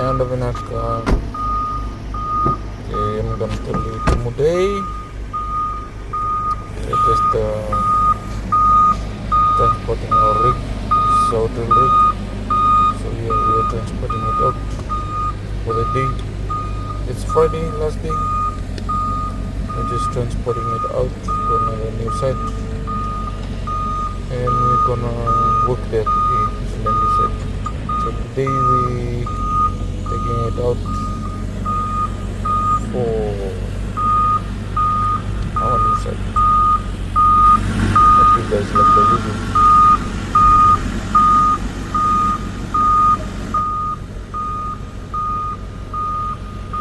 And Vinaka. Okay, I'm gonna tell you today. We're just transporting our rig, southern rig. So yeah, we are transporting it out for the day. It's Friday, last day. We're just transporting it out to another new site, and we're gonna work there today. Finally said. So today we taking it out for our new site. Hope you guys like the video.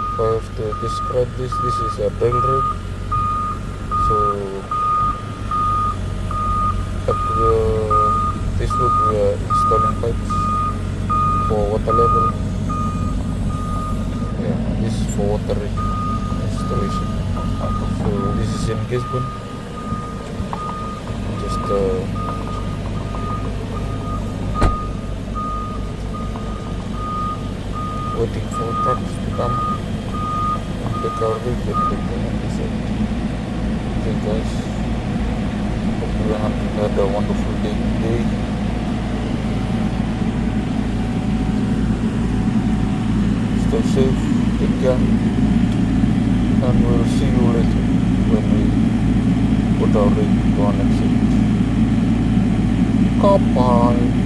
If I have to describe this is a drill rig. So this week we are installing pipes for water level. Yeah, this is for water rig installation. So this is in Gisborne. Just waiting for trucks to come and take our rig and take them on the site. Okay guys, hope you had a wonderful day today. Stay safe, take care, and we'll see you later when we put our rig to our next site. Goodbye.